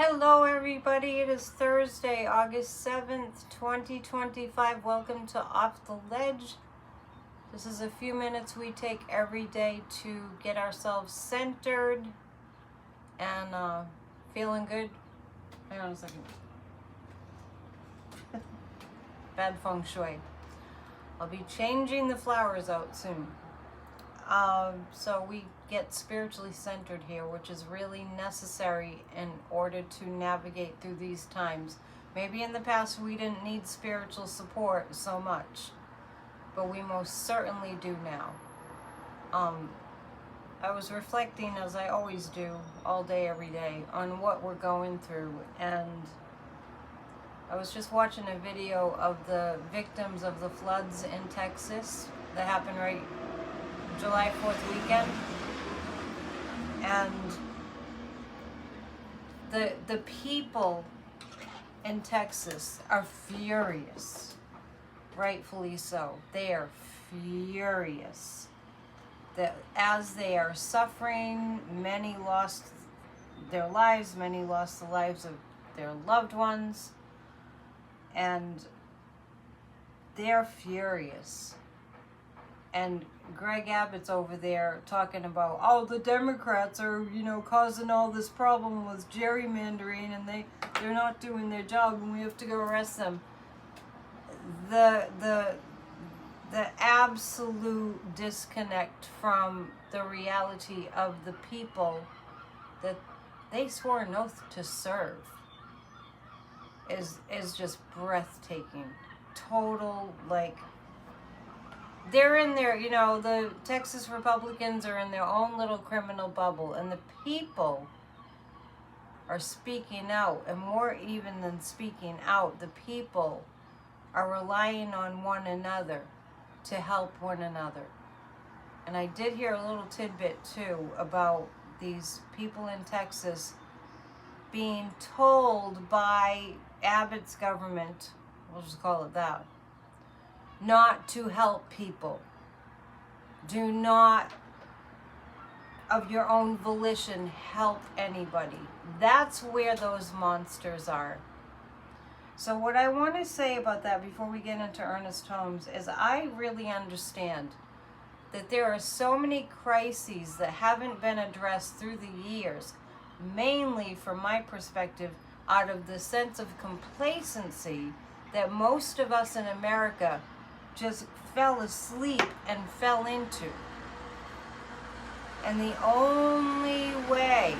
Hello everybody, it is Thursday, August 7th, 2025. Welcome to Off the Ledge. This is a few minutes we take every day to get ourselves centered and feeling good. Hang on a second. Bad feng shui. I'll be changing the flowers out soon. So we get spiritually centered here, which is really necessary in order to navigate through these times. Maybe in the past we didn't need spiritual support so much, but we most certainly do now. I was reflecting, as I always do, all day, every day, on what we're going through, and I was just watching a video of the victims of the floods in Texas that happened right July 4th weekend, and the people in Texas are furious, rightfully so. They are furious that as they are suffering, many lost their lives, many lost the lives of their loved ones, and they're furious. And Greg Abbott's over there talking about, oh, the Democrats are, causing all this problem with gerrymandering, and they're not doing their job, and we have to go arrest them. The absolute disconnect from the reality of the people that they swore an oath to serve is just breathtaking. Total, they're in their, the Texas Republicans are in their own little criminal bubble, and the people are speaking out, and more even than speaking out, the people are relying on one another to help one another. And I did hear a little tidbit too about these people in Texas being told by Abbott's government, we'll just call it that, not to help people. Do not, of your own volition, help anybody. That's where those monsters are. So what I want to say about that before we get into Ernest Holmes is I really understand that there are so many crises that haven't been addressed through the years, mainly from my perspective, out of the sense of complacency that most of us in America just fell asleep and fell into. And the only way,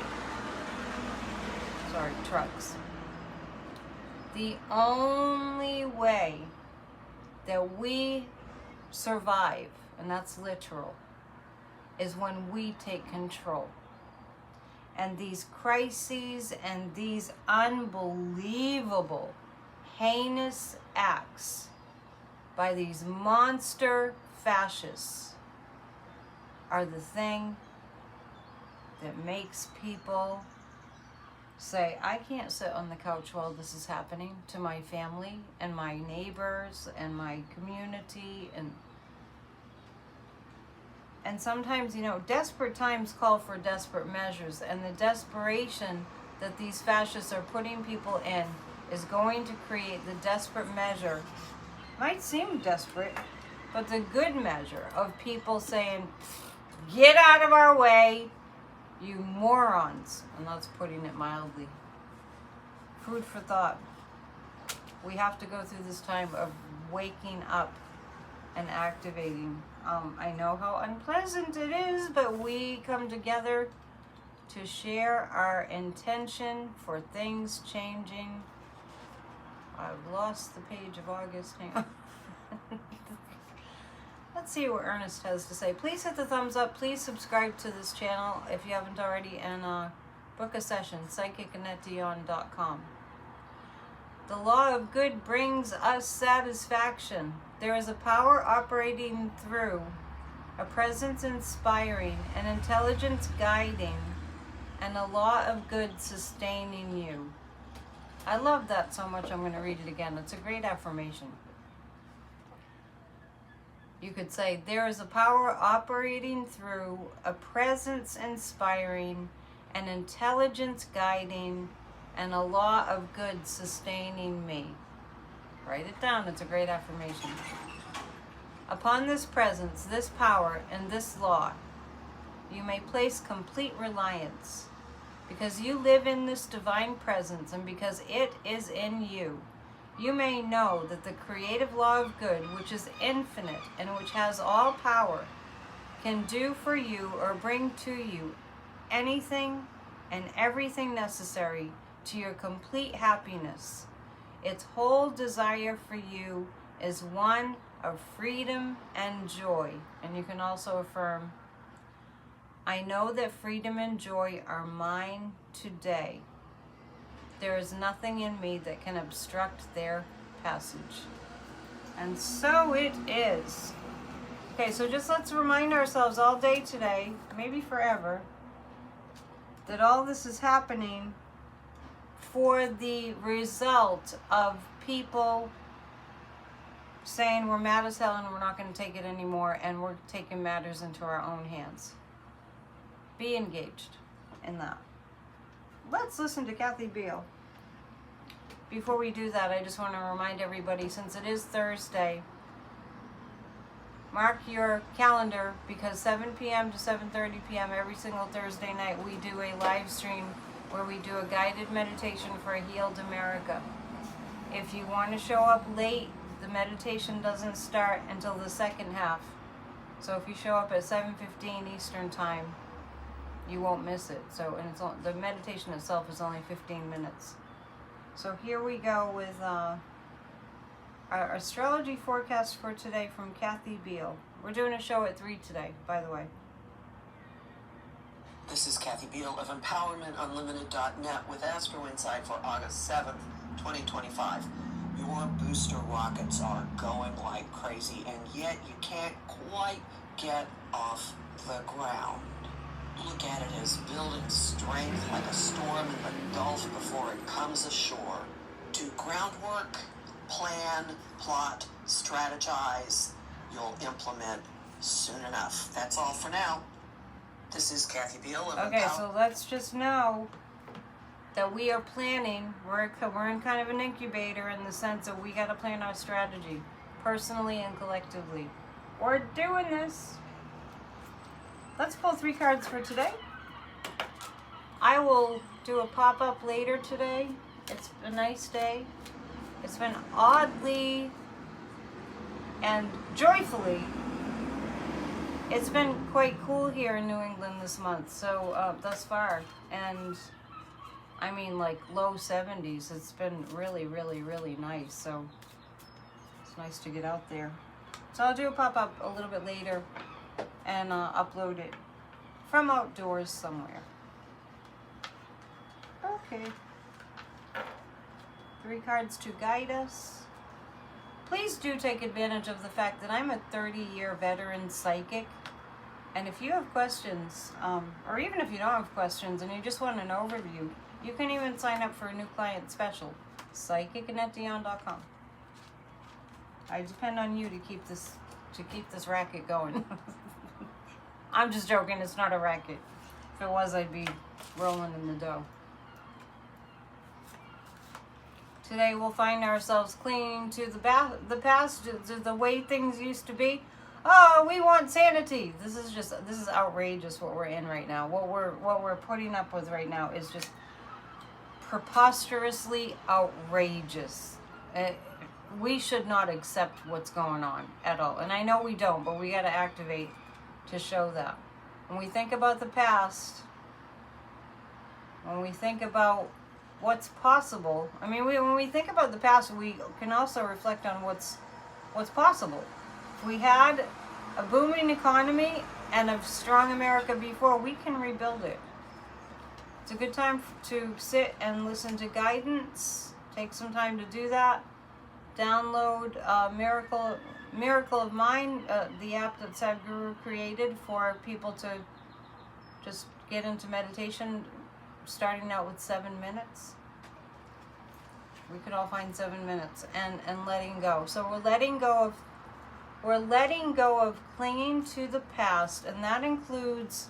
trucks. The only way that we survive, and that's literal, is when we take control. And these crises and these unbelievable, heinous acts by these monster fascists are the thing that makes people say, I can't sit on the couch while this is happening to my family and my neighbors and my community. And sometimes, desperate times call for desperate measures, and the desperation that these fascists are putting people in is going to create the desperate measure. Might seem desperate, but the good measure of people saying, get out of our way, you morons. And that's putting it mildly. Food for thought. We have to go through this time of waking up and activating. I know how unpleasant it is, but we come together to share our intention for things changing. I've lost the page of August. Hang on. Let's see what Ernest has to say. Please hit the thumbs up. Please subscribe to this channel if you haven't already, and book a session, psychicannetdion.com. The law of good brings us satisfaction. There is a power operating through, a presence inspiring, an intelligence guiding, and a law of good sustaining you. I love that so much I'm going to read it again. It's a great affirmation. You could say, there is a power operating through, a presence inspiring, an intelligence guiding, and a law of good sustaining me. Write it down, it's a great affirmation. Upon this presence, this power, and this law, you may place complete reliance. Because you live in this divine presence and because it is in you, you may know that the creative law of good, which is infinite and which has all power, can do for you or bring to you anything and everything necessary to your complete happiness. Its whole desire for you is one of freedom and joy. And you can also affirm, I know that freedom and joy are mine today. There is nothing in me that can obstruct their passage. And so it is. Okay, so just let's remind ourselves all day today, maybe forever, that all this is happening for the result of people saying we're mad as hell and we're not going to take it anymore and we're taking matters into our own hands. Be engaged in that. Let's listen to Kathy Beale. Before we do that, I just want to remind everybody, since it is Thursday, mark your calendar because 7 p.m. to 7:30 p.m. every single Thursday night we do a live stream where we do a guided meditation for a healed America. If you want to show up late, the meditation doesn't start until the second half. So if you show up at 7:15 Eastern Time, you won't miss it. So, and the meditation itself is only 15 minutes. So here we go with our astrology forecast for today from Kathy Beale. We're doing a show at 3 today, by the way. This is Kathy Beale of EmpowermentUnlimited.net with Astro Insight for August 7th, 2025. Your booster rockets are going like crazy, and yet you can't quite get off the ground. Look at it as building strength like a storm in the Gulf before it comes ashore. Do groundwork, plan, plot, strategize. You'll implement soon enough. That's all for now. This is Kathy Beale. Okay, so let's just know that we are planning. We're in kind of an incubator in the sense that we got to plan our strategy, personally and collectively. We're doing this. Let's pull 3 cards for today. I will do a pop-up later today. It's a nice day. It's been oddly and joyfully, it's been quite cool here in New England this month, so thus far. And I mean like low 70s. It's been really, really, really nice. So it's nice to get out there. So I'll do a pop-up a little bit later and upload it from outdoors somewhere. Okay. 3 cards to guide us. Please do take advantage of the fact that I'm a 30-year veteran psychic. And if you have questions, or even if you don't have questions and you just want an overview, you can even sign up for a new client special, psychic@netion.com. I depend on you to keep this racket going. I'm just joking, it's not a racket. If it was, I'd be rolling in the dough. Today we'll find ourselves clinging to the past, to the way things used to be. Oh, we want sanity. This is outrageous what we're in right now. What we're putting up with right now is just preposterously outrageous. We should not accept what's going on at all. And I know we don't, but we got to activate to show that. When we think about the past, when we think about what's possible, I mean, when we think about the past, we can also reflect on what's possible. If we had a booming economy and a strong America before, we can rebuild it. It's a good time to sit and listen to guidance. Take some time to do that. Download Miracle of Mind, the app that Sadhguru created for people to just get into meditation, starting out with 7 minutes. We could all find 7 minutes and letting go. So we're letting go of clinging to the past, and that includes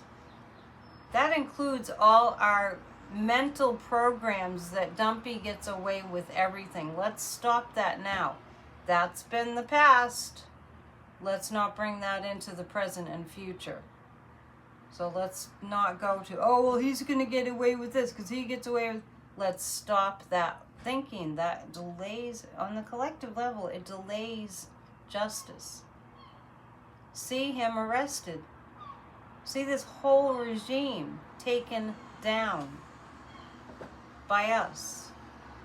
all our mental programs that Dumpy gets away with everything. Let's stop that now. That's been the past. Let's not bring that into the present and future. So let's not go to, oh, well, he's going to get away with this because he gets away with... Let's stop that thinking. That delays, on the collective level, it delays justice. See him arrested. See this whole regime taken down by us.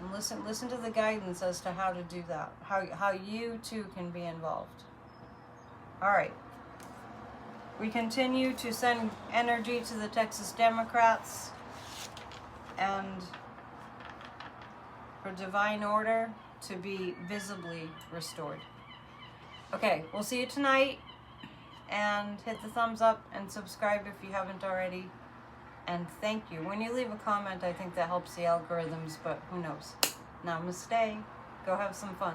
And listen to the guidance as to how to do that. How you too can be involved. All right. We continue to send energy to the Texas Democrats and for divine order to be visibly restored. Okay, we'll see you tonight. And hit the thumbs up and subscribe if you haven't already. And thank you. When you leave a comment, I think that helps the algorithms, but who knows. Namaste. Go have some fun.